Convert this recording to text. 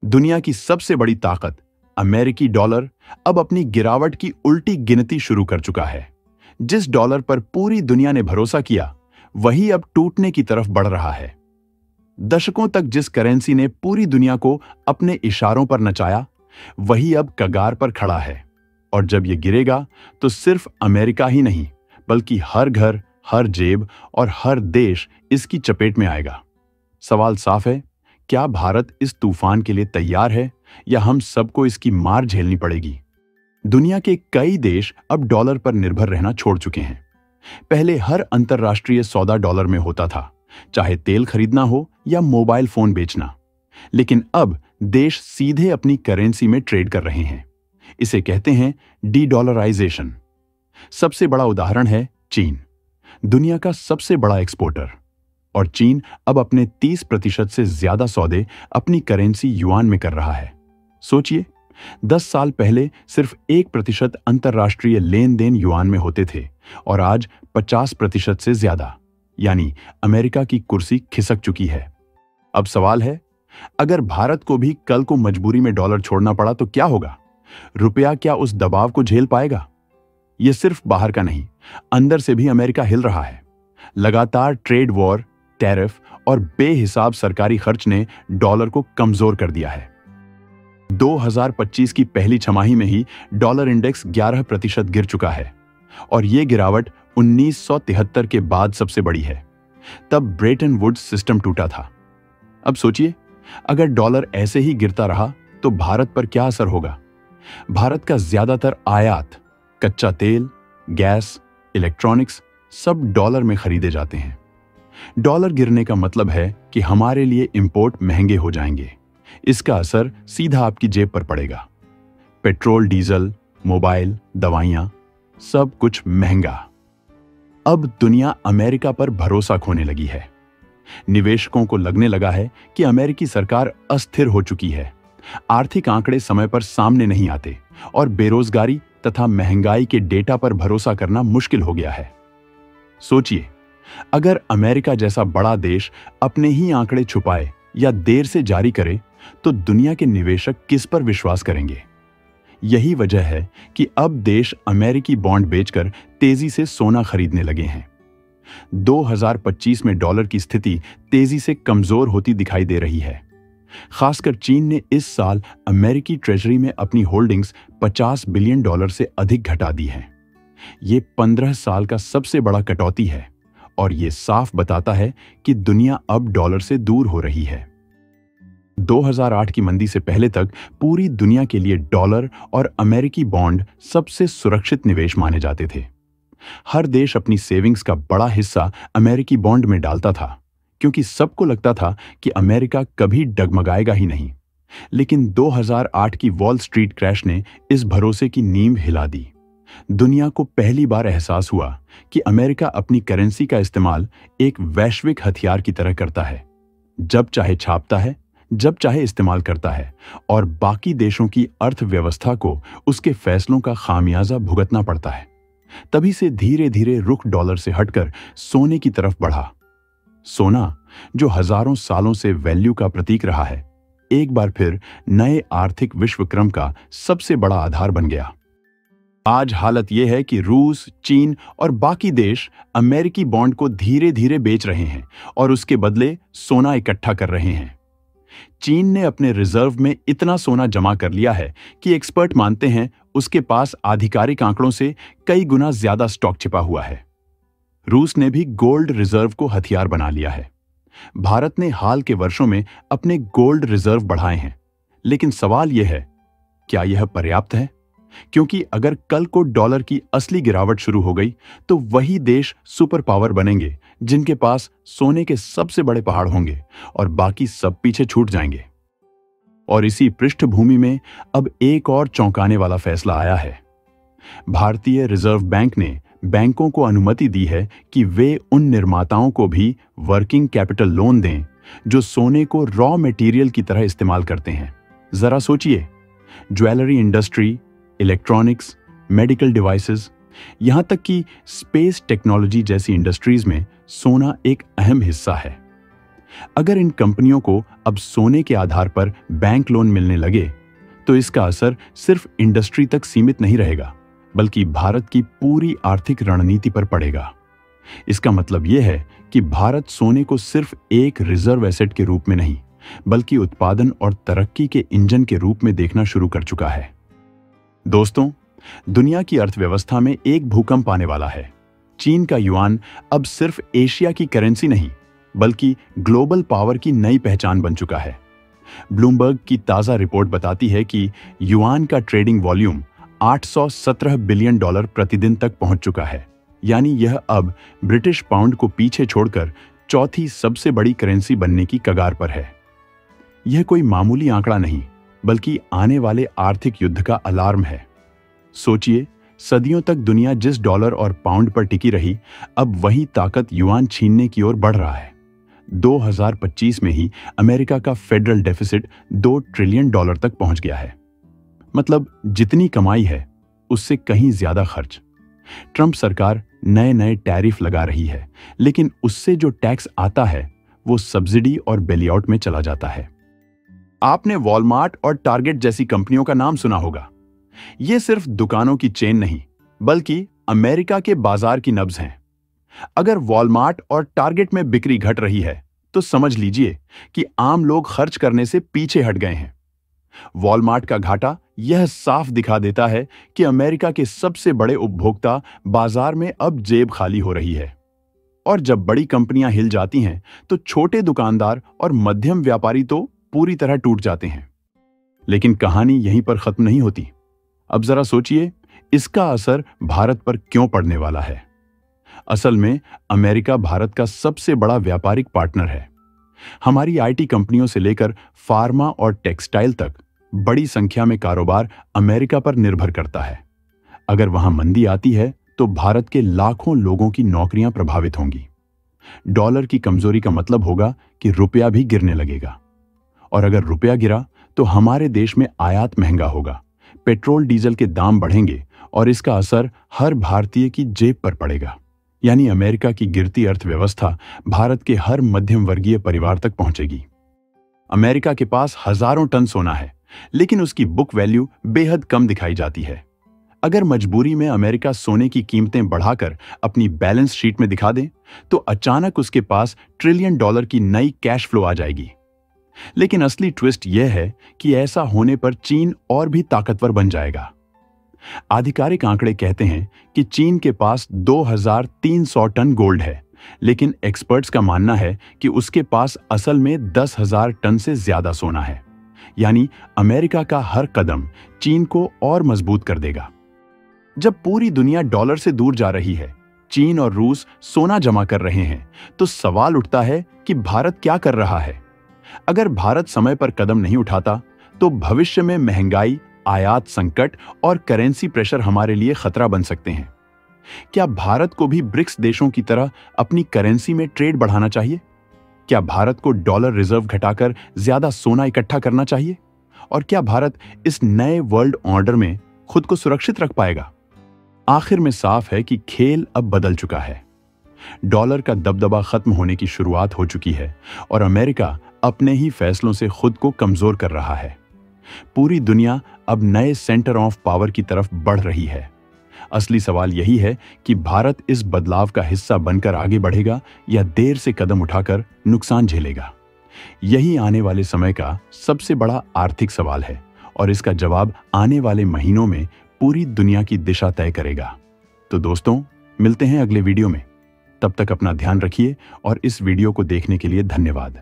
दुनिया की सबसे बड़ी ताकत अमेरिकी डॉलर अब अपनी गिरावट की उल्टी गिनती शुरू कर चुका है। जिस डॉलर पर पूरी दुनिया ने भरोसा किया, वही अब टूटने की तरफ बढ़ रहा है। दशकों तक जिस करेंसी ने पूरी दुनिया को अपने इशारों पर नचाया, वही अब कगार पर खड़ा है। और जब यह गिरेगा, तो सिर्फ अमेरिका ही नहीं, बल्कि हर घर, हर जेब और हर देश इसकी चपेट में आएगा। सवाल साफ है, क्या भारत इस तूफान के लिए तैयार है, या हम सबको इसकी मार झेलनी पड़ेगी? दुनिया के कई देश अब डॉलर पर निर्भर रहना छोड़ चुके हैं। पहले हर अंतर्राष्ट्रीय सौदा डॉलर में होता था, चाहे तेल खरीदना हो या मोबाइल फोन बेचना। लेकिन अब देश सीधे अपनी करेंसी में ट्रेड कर रहे हैं। इसे कहते हैं डी-डॉलराइजेशन। सबसे बड़ा उदाहरण है चीन, दुनिया का सबसे बड़ा एक्सपोर्टर। और चीन अब अपने 30% से ज्यादा सौदे अपनी करेंसी युआन में कर रहा है। सोचिए, 10 साल पहले सिर्फ 1% अंतर्राष्ट्रीय लेन देन युआन में होते थे, और आज 50% से ज्यादा। यानी अमेरिका की कुर्सी खिसक चुकी है। अब सवाल है, अगर भारत को भी कल को मजबूरी में डॉलर छोड़ना पड़ा तो क्या होगा? रुपया क्या उस दबाव को झेल पाएगा? यह सिर्फ बाहर का नहीं, अंदर से भी अमेरिका हिल रहा है। लगातार ट्रेड वॉर, टैरिफ और बेहिसाब सरकारी खर्च ने डॉलर को कमजोर कर दिया है। 2025 की पहली छमाही में ही डॉलर इंडेक्स 11% गिर चुका है, और यह गिरावट 1973 के बाद सबसे बड़ी है। तब ब्रेटन वुड्स सिस्टम टूटा था। अब सोचिए, अगर डॉलर ऐसे ही गिरता रहा तो भारत पर क्या असर होगा? भारत का ज्यादातर आयात, कच्चा तेल, गैस, इलेक्ट्रॉनिक्स सब डॉलर में खरीदे जाते हैं। डॉलर गिरने का मतलब है कि हमारे लिए इंपोर्ट महंगे हो जाएंगे। इसका असर सीधा आपकी जेब पर पड़ेगा। पेट्रोल, डीजल, मोबाइल, दवाइयां, सब कुछ महंगा। अब दुनिया अमेरिका पर भरोसा खोने लगी है। निवेशकों को लगने लगा है कि अमेरिकी सरकार अस्थिर हो चुकी है। आर्थिक आंकड़े समय पर सामने नहीं आते, और बेरोजगारी तथा महंगाई के डेटा पर भरोसा करना मुश्किल हो गया है। सोचिए, अगर अमेरिका जैसा बड़ा देश अपने ही आंकड़े छुपाए या देर से जारी करे, तो दुनिया के निवेशक किस पर विश्वास करेंगे? यही वजह है कि अब देश अमेरिकी बॉन्ड बेचकर तेजी से सोना खरीदने लगे हैं। 2025 में डॉलर की स्थिति तेजी से कमजोर होती दिखाई दे रही है। खासकर चीन ने इस साल अमेरिकी ट्रेजरी में अपनी होल्डिंग्स $50 बिलियन से अधिक घटा दी हैं। ये 15 साल का सबसे बड़ा कटौती है, और ये साफ बताता है कि दुनिया अब डॉलर से दूर हो रही है। 2008 की मंदी से पहले तक पूरी दुनिया के लिए डॉलर और अमेरिकी बॉन्ड सबसे सुरक्षित निवेश माने जाते थे। हर देश अपनी सेविंग्स का बड़ा हिस्सा अमेरिकी बॉन्ड में डालता था, क्योंकि सबको लगता था कि अमेरिका कभी डगमगाएगा ही नहीं। लेकिन 2008 की वॉल स्ट्रीट क्रैश ने इस भरोसे की नींव हिला दी। दुनिया को पहली बार एहसास हुआ कि अमेरिका अपनी करेंसी का इस्तेमाल एक वैश्विक हथियार की तरह करता है। जब चाहे छापता है, जब चाहे इस्तेमाल करता है, और बाकी देशों की अर्थव्यवस्था को उसके फैसलों का खामियाजा भुगतना पड़ता है। तभी से धीरे धीरे रुख डॉलर से हटकर सोने की तरफ बढ़ा। सोना, जो हजारों सालों से वैल्यू का प्रतीक रहा है, एक बार फिर नए आर्थिक विश्वक्रम का सबसे बड़ा आधार बन गया। आज हालत यह है कि रूस, चीन और बाकी देश अमेरिकी बॉन्ड को धीरे धीरे बेच रहे हैं और उसके बदले सोना इकट्ठा कर रहे हैं। चीन ने अपने रिजर्व में इतना सोना जमा कर लिया है कि एक्सपर्ट मानते हैं उसके पास आधिकारिक आंकड़ों से कई गुना ज्यादा स्टॉक छिपा हुआ है। रूस ने भी गोल्ड रिजर्व को हथियार बना लिया है। भारत ने हाल के वर्षों में अपने गोल्ड रिजर्व बढ़ाए हैं। लेकिन सवाल यह है, क्या यह पर्याप्त है? क्योंकि अगर कल को डॉलर की असली गिरावट शुरू हो गई, तो वही देश सुपर पावर बनेंगे जिनके पास सोने के सबसे बड़े पहाड़ होंगे, और बाकी सब पीछे छूट जाएंगे। और इसी पृष्ठभूमि में अब एक और चौंकाने वाला फैसला आया है। भारतीय रिजर्व बैंक ने बैंकों को अनुमति दी है कि वे उन निर्माताओं को भी वर्किंग कैपिटल लोन दें जो सोने को रॉ मटेरियल की तरह इस्तेमाल करते हैं। जरा सोचिए, jewellery industry, electronics, medical devices, यहां तक कि स्पेस टेक्नोलॉजी जैसी इंडस्ट्रीज में सोना एक अहम हिस्सा है। अगर इन कंपनियों को अब सोने के आधार पर बैंक लोन मिलने लगे तो इसका असर सिर्फ इंडस्ट्री तक सीमित नहीं रहेगा, बल्कि भारत की पूरी आर्थिक रणनीति पर पड़ेगा। इसका मतलब यह है कि भारत सोने को सिर्फ एक रिजर्व एसेट के रूप में नहीं, बल्कि उत्पादन और तरक्की के इंजन के रूप में देखना शुरू कर चुका है। दोस्तों, दुनिया की अर्थव्यवस्था में एक भूकंप आने वाला है। चीन का युआन अब सिर्फ एशिया की करेंसी नहीं, बल्कि ग्लोबल पावर की नई पहचान बन चुका है। ब्लूमबर्ग की ताजा रिपोर्ट बताती है कि युआन का ट्रेडिंग वॉल्यूम $817 बिलियन प्रतिदिन तक पहुंच चुका है। यानी यह अब ब्रिटिश पाउंड को पीछे छोड़कर चौथी सबसे बड़ी करेंसी बनने की कगार पर है। यह कोई मामूली आंकड़ा नहीं, बल्कि आने वाले आर्थिक युद्ध का अलार्म है। सोचिए, सदियों तक दुनिया जिस डॉलर और पाउंड पर टिकी रही, अब वही ताकत युआन छीनने की ओर बढ़ रहा है। 2025 में ही अमेरिका का फेडरल डेफिसिट $2 ट्रिलियन तक पहुंच गया है। मतलब जितनी कमाई है उससे कहीं ज्यादा खर्च। ट्रंप सरकार नए नए टैरिफ लगा रही है, लेकिन उससे जो टैक्स आता है वो सब्सिडी और बेलआउट में चला जाता है। आपने वॉलमार्ट और टारगेट जैसी कंपनियों का नाम सुना होगा। ये सिर्फ दुकानों की चेन नहीं, बल्कि अमेरिका के बाजार की नब्ज हैं। अगर वॉलमार्ट और टारगेट में बिक्री घट रही है तो समझ लीजिए कि आम लोग खर्च करने से पीछे हट गए हैं। वॉलमार्ट का घाटा यह साफ दिखा देता है कि अमेरिका के सबसे बड़े उपभोक्ता बाजार में अब जेब खाली हो रही है। और जब बड़ी कंपनियां हिल जाती हैं तो छोटे दुकानदार और मध्यम व्यापारी तो पूरी तरह टूट जाते हैं। लेकिन कहानी यहीं पर खत्म नहीं होती। अब जरा सोचिए, इसका असर भारत पर क्यों पड़ने वाला है। असल में अमेरिका भारत का सबसे बड़ा व्यापारिक पार्टनर है। हमारी आईटी कंपनियों से लेकर फार्मा और टेक्सटाइल तक बड़ी संख्या में कारोबार अमेरिका पर निर्भर करता है। अगर वहां मंदी आती है तो भारत के लाखों लोगों की नौकरियां प्रभावित होंगी। डॉलर की कमजोरी का मतलब होगा कि रुपया भी गिरने लगेगा, और अगर रुपया गिरा तो हमारे देश में आयात महंगा होगा, पेट्रोल डीजल के दाम बढ़ेंगे और इसका असर हर भारतीय की जेब पर पड़ेगा। यानी अमेरिका की गिरती अर्थव्यवस्था भारत के हर मध्यम वर्गीय परिवार तक पहुंचेगी। अमेरिका के पास हजारों टन सोना है, लेकिन उसकी बुक वैल्यू बेहद कम दिखाई जाती है। अगर मजबूरी में अमेरिका सोने की कीमतें बढ़ाकर अपनी बैलेंस शीट में दिखा दे तो अचानक उसके पास $ट्रिलियन की नई कैश फ्लो आ जाएगी। लेकिन असली ट्विस्ट यह है कि ऐसा होने पर चीन और भी ताकतवर बन जाएगा। आधिकारिक आंकड़े कहते हैं कि चीन के पास 2300 टन गोल्ड है, लेकिन एक्सपर्ट्स का मानना है कि उसके पास असल में 10,000 टन से ज्यादा सोना है। यानी अमेरिका का हर कदम चीन को और मजबूत कर देगा। जब पूरी दुनिया डॉलर से दूर जा रही है, चीन और रूस सोना जमा कर रहे हैं, तो सवाल उठता है कि भारत क्या कर रहा है। अगर भारत समय पर कदम नहीं उठाता तो भविष्य में महंगाई, आयात संकट और करेंसी प्रेशर हमारे लिए खतरा बन सकते हैं। क्या भारत को भी ब्रिक्स देशों की तरह अपनी करेंसी में ट्रेड बढ़ाना चाहिए? क्या भारत को डॉलर रिजर्व घटाकर ज्यादा सोना इकट्ठा करना चाहिए? और क्या भारत इस नए वर्ल्ड ऑर्डर में खुद को सुरक्षित रख पाएगा? आखिर में साफ है कि खेल अब बदल चुका है। डॉलर का दबदबा खत्म होने की शुरुआत हो चुकी है और अमेरिका अपने ही फैसलों से खुद को कमजोर कर रहा है। पूरी दुनिया अब नए सेंटर ऑफ पावर की तरफ बढ़ रही है। असली सवाल यही है कि भारत इस बदलाव का हिस्सा बनकर आगे बढ़ेगा या देर से कदम उठाकर नुकसान झेलेगा। यही आने वाले समय का सबसे बड़ा आर्थिक सवाल है और इसका जवाब आने वाले महीनों में पूरी दुनिया की दिशा तय करेगा। तो दोस्तों, मिलते हैं अगले वीडियो में। तब तक अपना ध्यान रखिए और इस वीडियो को देखने के लिए धन्यवाद।